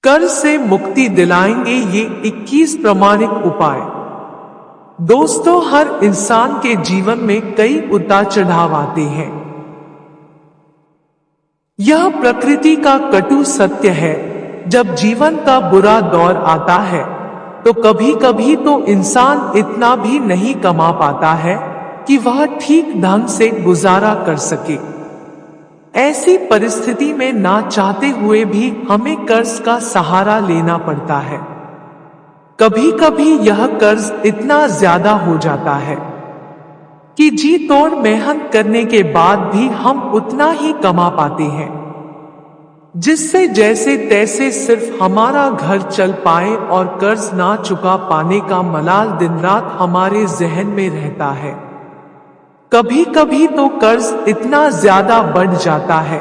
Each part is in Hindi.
कर्ज से मुक्ति दिलाएंगे ये 21 प्रामाणिक उपाय। दोस्तों, हर इंसान के जीवन में कई उतार चढ़ाव आते हैं। यह प्रकृति का कटु सत्य है। जब जीवन का बुरा दौर आता है तो कभी कभी तो इंसान इतना भी नहीं कमा पाता है कि वह ठीक ढंग से गुजारा कर सके। ऐसी परिस्थिति में ना चाहते हुए भी हमें कर्ज का सहारा लेना पड़ता है। कभी कभी यह कर्ज इतना ज्यादा हो जाता है कि जी तोड़ मेहनत करने के बाद भी हम उतना ही कमा पाते हैं, जिससे जैसे तैसे सिर्फ हमारा घर चल पाए और कर्ज ना चुका पाने का मलाल दिन रात हमारे जहन में रहता है। कभी कभी तो कर्ज इतना ज्यादा बढ़ जाता है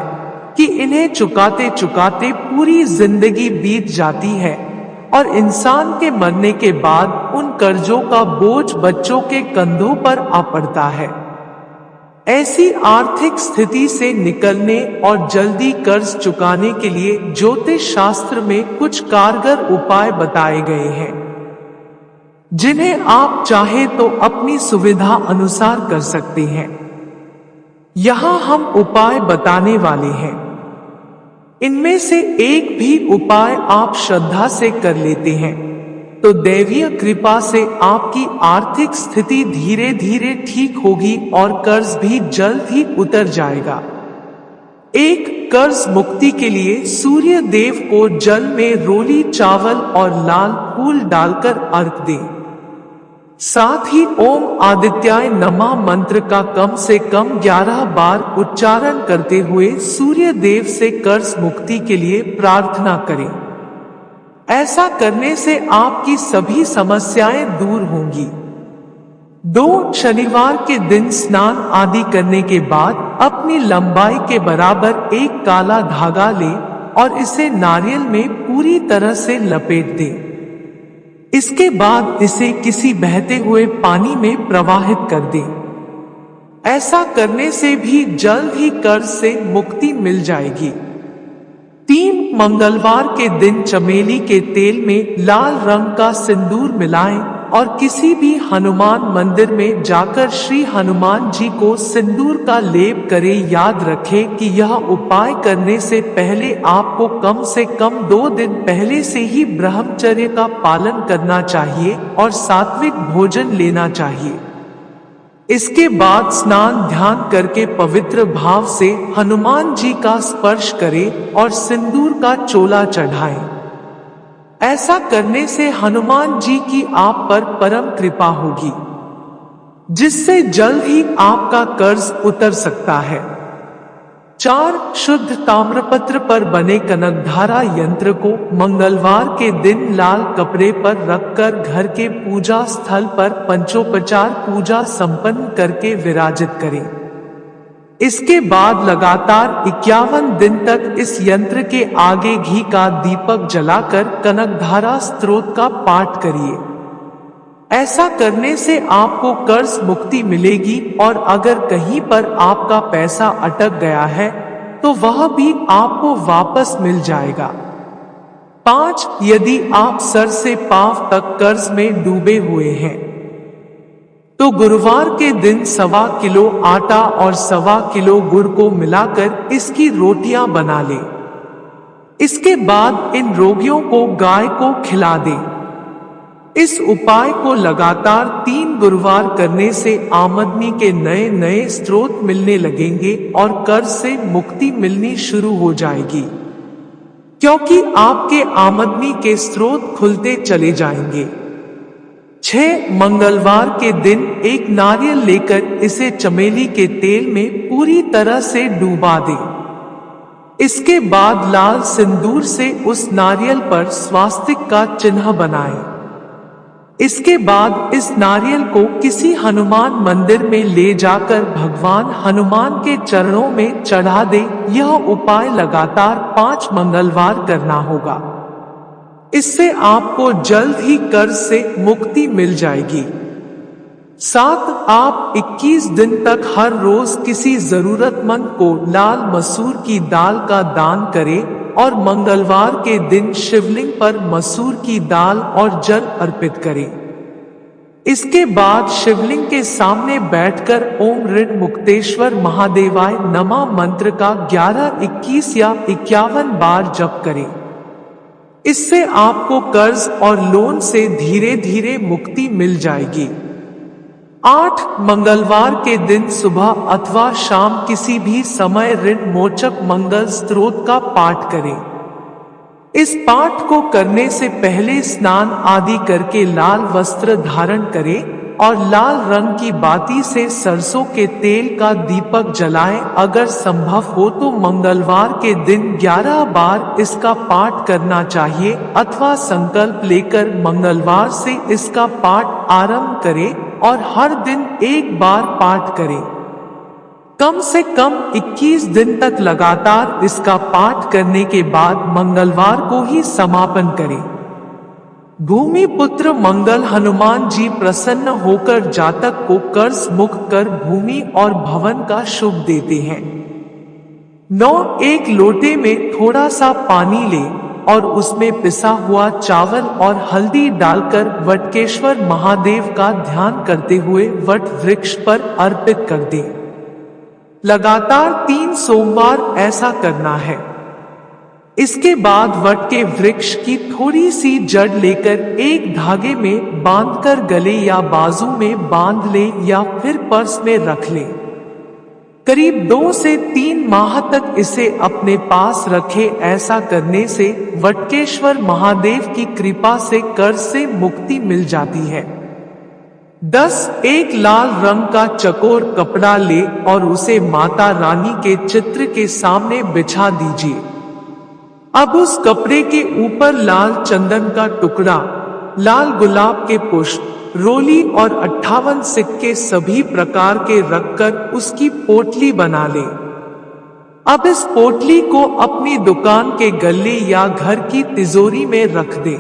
कि इन्हें चुकाते चुकाते पूरी जिंदगी बीत जाती है और इंसान के मरने के बाद उन कर्जों का बोझ बच्चों के कंधों पर आ पड़ता है। ऐसी आर्थिक स्थिति से निकलने और जल्दी कर्ज चुकाने के लिए ज्योतिष शास्त्र में कुछ कारगर उपाय बताए गए हैं, जिन्हें आप चाहे तो अपनी सुविधा अनुसार कर सकते हैं। यहां हम उपाय बताने वाले हैं। इनमें से एक भी उपाय आप श्रद्धा से कर लेते हैं तो दैवीय कृपा से आपकी आर्थिक स्थिति धीरे धीरे ठीक होगी और कर्ज भी जल्द ही उतर जाएगा। एक, कर्ज मुक्ति के लिए सूर्य देव को जल में रोली चावल और लाल फूल डालकर अर्घ दें। साथ ही ओम आदित्याय नमः मंत्र का कम से कम 11 बार उच्चारण करते हुए सूर्य देव से कर्ज मुक्ति के लिए प्रार्थना करें। ऐसा करने से आपकी सभी समस्याएं दूर होंगी। 2, शनिवार के दिन स्नान आदि करने के बाद अपनी लंबाई के बराबर एक काला धागा लें और इसे नारियल में पूरी तरह से लपेट दें। इसके बाद इसे किसी बहते हुए पानी में प्रवाहित कर दें। ऐसा करने से भी जल्द ही कर्ज से मुक्ति मिल जाएगी। 3, मंगलवार के दिन चमेली के तेल में लाल रंग का सिंदूर मिलाएं और किसी भी हनुमान मंदिर में जाकर श्री हनुमान जी को सिंदूर का लेप करें। याद रखें कि यह उपाय करने से पहले आपको कम से कम 2 दिन पहले से ही ब्रह्मचर्य का पालन करना चाहिए और सात्विक भोजन लेना चाहिए। इसके बाद स्नान ध्यान करके पवित्र भाव से हनुमान जी का स्पर्श करें और सिंदूर का चोला चढ़ाएं। ऐसा करने से हनुमान जी की आप पर परम कृपा होगी, जिससे जल्द ही आपका कर्ज उतर सकता है। 4, शुद्ध ताम्रपत्र पर बने कनकधारा यंत्र को मंगलवार के दिन लाल कपड़े पर रखकर घर के पूजा स्थल पर पंचोपचार पूजा संपन्न करके विराजित करें। इसके बाद लगातार 51 दिन तक इस यंत्र के आगे घी का दीपक जलाकर कनकधारा स्तोत्र का पाठ करिए। ऐसा करने से आपको कर्ज मुक्ति मिलेगी और अगर कहीं पर आपका पैसा अटक गया है तो वह भी आपको वापस मिल जाएगा। 5, यदि आप सर से पांव तक कर्ज में डूबे हुए हैं तो गुरुवार के दिन 1.25 किलो आटा और 1.25 किलो गुड़ को मिलाकर इसकी रोटियां बना लें। इसके बाद इन रोगियों को गाय को खिला दें। इस उपाय को लगातार 3 गुरुवार करने से आमदनी के नए नए स्रोत मिलने लगेंगे और कर्ज से मुक्ति मिलनी शुरू हो जाएगी, क्योंकि आपके आमदनी के स्रोत खुलते चले जाएंगे। 6, मंगलवार के दिन एक नारियल लेकर इसे चमेली के तेल में पूरी तरह से डूबा दें। इसके बाद लाल सिंदूर से उस नारियल पर स्वास्तिक का चिन्ह बनाएं। इसके बाद इस नारियल को किसी हनुमान मंदिर में ले जाकर भगवान हनुमान के चरणों में चढ़ा दें। यह उपाय लगातार 5 मंगलवार करना होगा। इससे आपको जल्द ही कर्ज से मुक्ति मिल जाएगी। 7 आप 21 दिन तक हर रोज किसी जरूरतमंद को लाल मसूर की दाल का दान करें और मंगलवार के दिन शिवलिंग पर मसूर की दाल और जल अर्पित करें। इसके बाद शिवलिंग के सामने बैठकर ओम ऋण मुक्तेश्वर महादेवाय नमः मंत्र का 11, 21 या 51 बार जप करें। इससे आपको कर्ज और लोन से धीरे धीरे मुक्ति मिल जाएगी। 8 मंगलवार के दिन सुबह अथवा शाम किसी भी समय ऋण मोचक मंगल स्तोत्र का पाठ करें। इस पाठ को करने से पहले स्नान आदि करके लाल वस्त्र धारण करें और लाल रंग की बाती से सरसों के तेल का दीपक जलाएं। अगर संभव हो तो मंगलवार के दिन 11 बार इसका पाठ करना चाहिए अथवा संकल्प लेकर मंगलवार से इसका पाठ आरंभ करें और हर दिन 1 बार पाठ करें। कम से कम 21 दिन तक लगातार इसका पाठ करने के बाद मंगलवार को ही समापन करें। भूमि पुत्र मंगल हनुमान जी प्रसन्न होकर जातक को कर्ज मुक्त कर भूमि और भवन का शुभ देते हैं। 9 एक लोटे में थोड़ा सा पानी ले और उसमें पिसा हुआ चावल और हल्दी डालकर वटकेश्वर महादेव का ध्यान करते हुए वट वृक्ष पर अर्पित कर दें। लगातार 3 सोमवार ऐसा करना है। इसके बाद वट के वृक्ष की थोड़ी सी जड़ लेकर एक धागे में बांधकर गले या बाजू में बांध ले या फिर पर्स में रख ले। करीब 2 से 3 माह तक इसे अपने पास रखे। ऐसा करने से वटकेश्वर महादेव की कृपा से कर्ज से मुक्ति मिल जाती है। 10 एक लाल रंग का चकोर कपड़ा ले और उसे माता रानी के चित्र के सामने बिछा दीजिए। अब उस कपड़े के ऊपर लाल चंदन का टुकड़ा, लाल गुलाब के पुष्प, रोली और 58 सिक्के सभी प्रकार के रखकर उसकी पोटली बना ले। अब इस पोटली को अपनी दुकान के गल्ले या घर की तिजोरी में रख दे।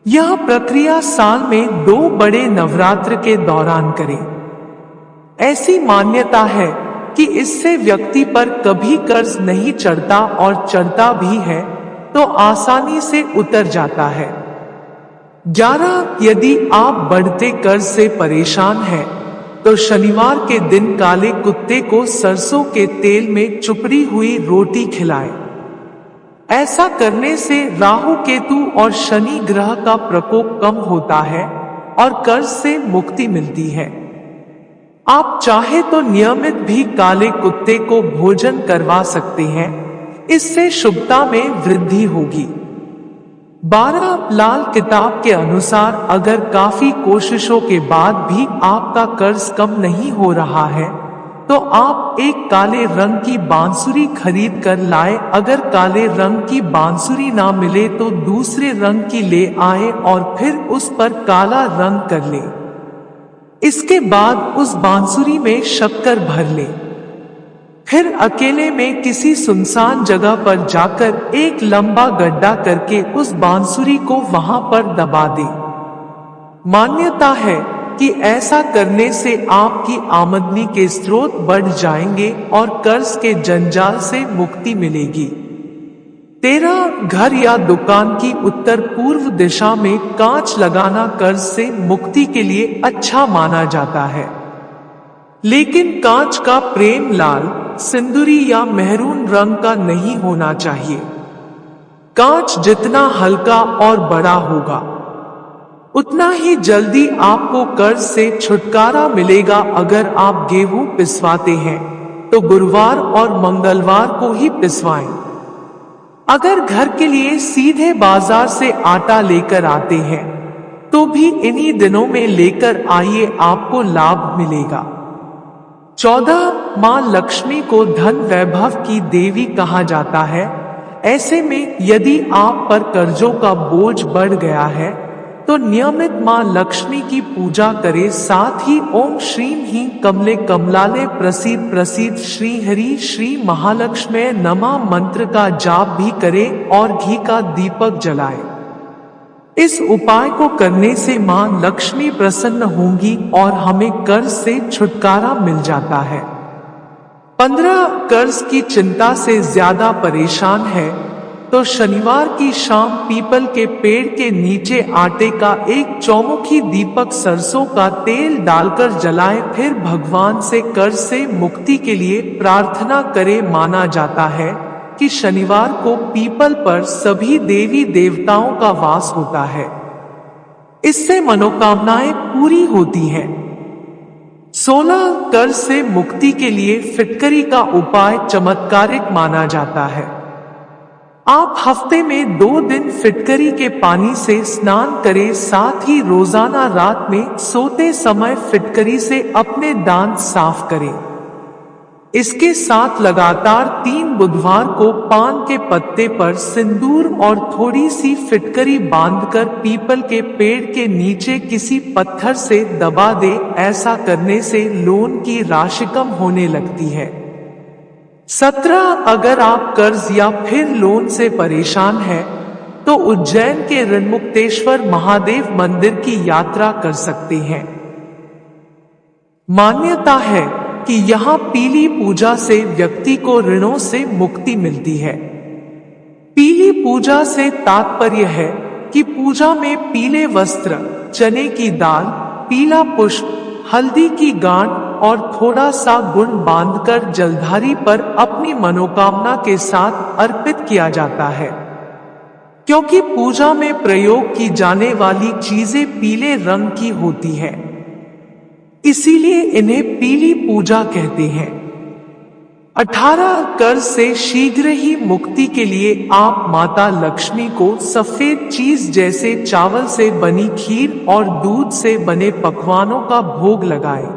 यह प्रक्रिया साल में 2 बड़े नवरात्र के दौरान करें। ऐसी मान्यता है कि इससे व्यक्ति पर कभी कर्ज नहीं चढ़ता और चढ़ता भी है तो आसानी से उतर जाता है। 11 यदि आप बढ़ते कर्ज से परेशान हैं तो शनिवार के दिन काले कुत्ते को सरसों के तेल में चुपड़ी हुई रोटी खिलाएं। ऐसा करने से राहु केतु और शनि ग्रह का प्रकोप कम होता है और कर्ज से मुक्ति मिलती है। आप चाहे तो नियमित भी काले कुत्ते को भोजन करवा सकते हैं, इससे शुभता में वृद्धि होगी। 12 लाल किताब के अनुसार अगर काफी कोशिशों के बाद भी आपका कर्ज कम नहीं हो रहा है तो आप एक काले रंग की बांसुरी खरीद कर लाए। अगर काले रंग की बांसुरी ना मिले तो दूसरे रंग की ले आए और फिर उस पर काला रंग कर ले। इसके बाद उस बांसुरी में शक्कर भर ले। फिर अकेले में किसी सुनसान जगह पर जाकर एक लंबा गड्ढा करके उस बांसुरी को वहां पर दबा दे। मान्यता है कि ऐसा करने से आपकी आमदनी के स्रोत बढ़ जाएंगे और कर्ज के जंजाल से मुक्ति मिलेगी। 13 घर या दुकान की उत्तर पूर्व दिशा में कांच लगाना कर्ज से मुक्ति के लिए अच्छा माना जाता है, लेकिन कांच का फ्रेम लाल, सिंदूरी या मेहरून रंग का नहीं होना चाहिए। कांच जितना हल्का और बड़ा होगा उतना ही जल्दी आपको कर्ज से छुटकारा मिलेगा। अगर आप गेहूं पिसवाते हैं तो गुरुवार और मंगलवार को ही पिसवाएं। अगर घर के लिए सीधे बाजार से आटा लेकर आते हैं तो भी इन्हीं दिनों में लेकर आइए, आपको लाभ मिलेगा। 14 मां लक्ष्मी को धन वैभव की देवी कहा जाता है। ऐसे में यदि आप पर कर्जों का बोझ बढ़ गया है तो नियमित मां लक्ष्मी की पूजा करें। साथ ही ओम श्रीं ह्रीं कमले कमलाले प्रसीद प्रसीद श्री हरि श्री महालक्ष्मी नमः मंत्र का जाप भी करें और घी का दीपक जलाएं। इस उपाय को करने से मां लक्ष्मी प्रसन्न होंगी और हमें कर्ज से छुटकारा मिल जाता है। 15 कर्ज की चिंता से ज्यादा परेशान है तो शनिवार की शाम पीपल के पेड़ के नीचे आटे का एक चौमुखी दीपक सरसों का तेल डालकर जलाएं, फिर भगवान से कर्ज से मुक्ति के लिए प्रार्थना करें। माना जाता है कि शनिवार को पीपल पर सभी देवी देवताओं का वास होता है, इससे मनोकामनाएं पूरी होती हैं। 16 कर्ज से मुक्ति के लिए फिटकरी का उपाय चमत्कारिक माना जाता है। आप हफ्ते में 2 दिन फिटकरी के पानी से स्नान करें, साथ ही रोजाना रात में सोते समय फिटकरी से अपने दांत साफ करें। इसके साथ लगातार 3 बुधवार को पान के पत्ते पर सिंदूर और थोड़ी सी फिटकरी बांधकर पीपल के पेड़ के नीचे किसी पत्थर से दबा दे। ऐसा करने से लोन की राशि कम होने लगती है। 17 अगर आप कर्ज या फिर लोन से परेशान हैं, तो उज्जैन के ऋणमुक्तेश्वर महादेव मंदिर की यात्रा कर सकते हैं। मान्यता है कि यहाँ पीली पूजा से व्यक्ति को ऋणों से मुक्ति मिलती है। पीली पूजा से तात्पर्य है कि पूजा में पीले वस्त्र, चने की दाल, पीला पुष्प, हल्दी की गांठ और थोड़ा सा गुड़ बांधकर जलधारी पर अपनी मनोकामना के साथ अर्पित किया जाता है। क्योंकि पूजा में प्रयोग की जाने वाली चीजें पीले रंग की होती है, इसीलिए इन्हें पीली पूजा कहते हैं। 18 कर्ज से शीघ्र ही मुक्ति के लिए आप माता लक्ष्मी को सफेद चीज जैसे चावल से बनी खीर और दूध से बने पकवानों का भोग लगाएं।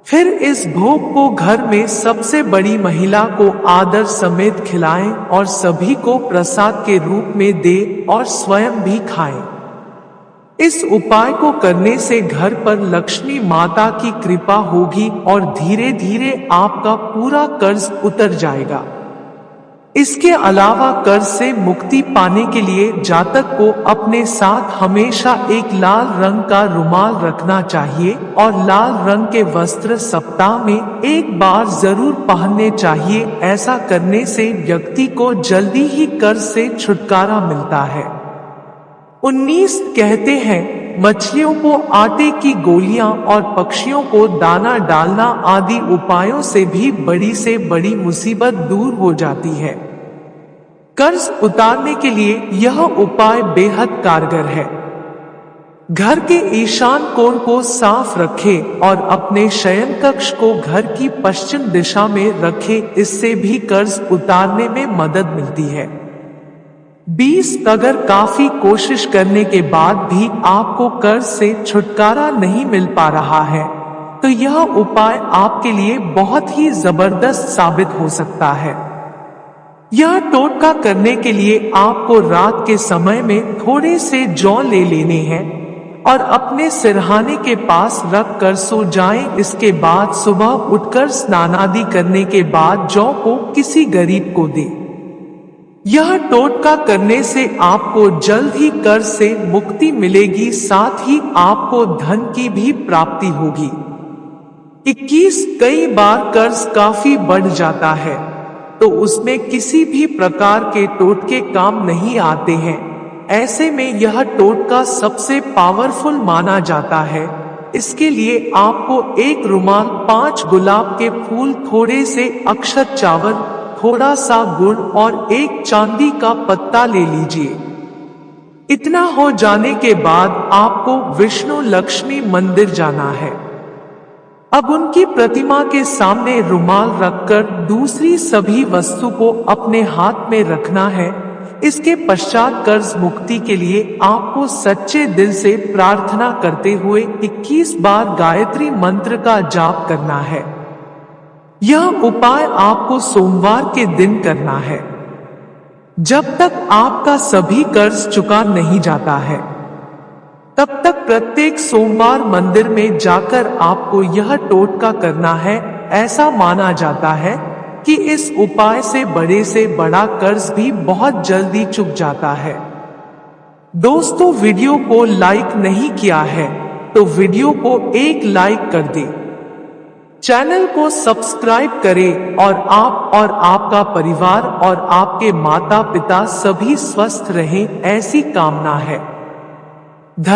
फिर इस भोग को घर में सबसे बड़ी महिला को आदर समेत खिलाएं और सभी को प्रसाद के रूप में दें और स्वयं भी खाएं। इस उपाय को करने से घर पर लक्ष्मी माता की कृपा होगी और धीरे धीरे आपका पूरा कर्ज उतर जाएगा। इसके अलावा कर्ज से मुक्ति पाने के लिए जातक को अपने साथ हमेशा एक लाल रंग का रुमाल रखना चाहिए और लाल रंग के वस्त्र सप्ताह में एक बार जरूर पहनने चाहिए। ऐसा करने से व्यक्ति को जल्दी ही कर्ज से छुटकारा मिलता है। 19 कहते हैं मछलियों को आटे की गोलियां और पक्षियों को दाना डालना आदि उपायों से भी बड़ी से बड़ी मुसीबत दूर हो जाती है। कर्ज उतारने के लिए यह उपाय बेहद कारगर है। घर के ईशान कोण को साफ रखें और अपने शयन कक्ष को घर की पश्चिम दिशा में रखें, इससे भी कर्ज उतारने में मदद मिलती है। 20 अगर काफी कोशिश करने के बाद भी आपको कर्ज से छुटकारा नहीं मिल पा रहा है, तो यह उपाय आपके लिए बहुत ही जबरदस्त साबित हो सकता है। यह टोटका करने के लिए आपको रात के समय में थोड़े से जौ ले लेने हैं और अपने सिरहाने के पास रख कर सो जाएं। इसके बाद सुबह उठकर स्नान आदि करने के बाद जौ को किसी गरीब को दें। यह टोटका करने से आपको जल्द ही कर्ज से मुक्ति मिलेगी, साथ ही आपको धन की भी प्राप्ति होगी। 21 कई बार कर्ज काफी बढ़ जाता है तो उसमें किसी भी प्रकार के टोटके काम नहीं आते हैं। ऐसे में यह टोटका सबसे पावरफुल माना जाता है। इसके लिए आपको एक रुमाल, 5 गुलाब के फूल, थोड़े से अक्षत चावल, थोड़ा सा गुड़ और एक चांदी का पत्ता ले लीजिए। इतना हो जाने के बाद आपको विष्णु लक्ष्मी मंदिर जाना है। अब उनकी प्रतिमा के सामने रुमाल रखकर दूसरी सभी वस्तु को अपने हाथ में रखना है। इसके पश्चात कर्ज मुक्ति के लिए आपको सच्चे दिल से प्रार्थना करते हुए 21 बार गायत्री मंत्र का जाप करना है। यह उपाय आपको सोमवार के दिन करना है, जब तक आपका सभी कर्ज चुका नहीं जाता है। तब तक प्रत्येक सोमवार मंदिर में जाकर आपको यह टोटका करना है। ऐसा माना जाता है कि इस उपाय से बड़ा कर्ज भी बहुत जल्दी चुक जाता है। दोस्तों, वीडियो को लाइक नहीं किया है तो वीडियो को एक लाइक कर दे, चैनल को सब्सक्राइब करें और आप और आपका परिवार और आपके माता पिता सभी स्वस्थ रहें, ऐसी कामना है। धन्यवाद।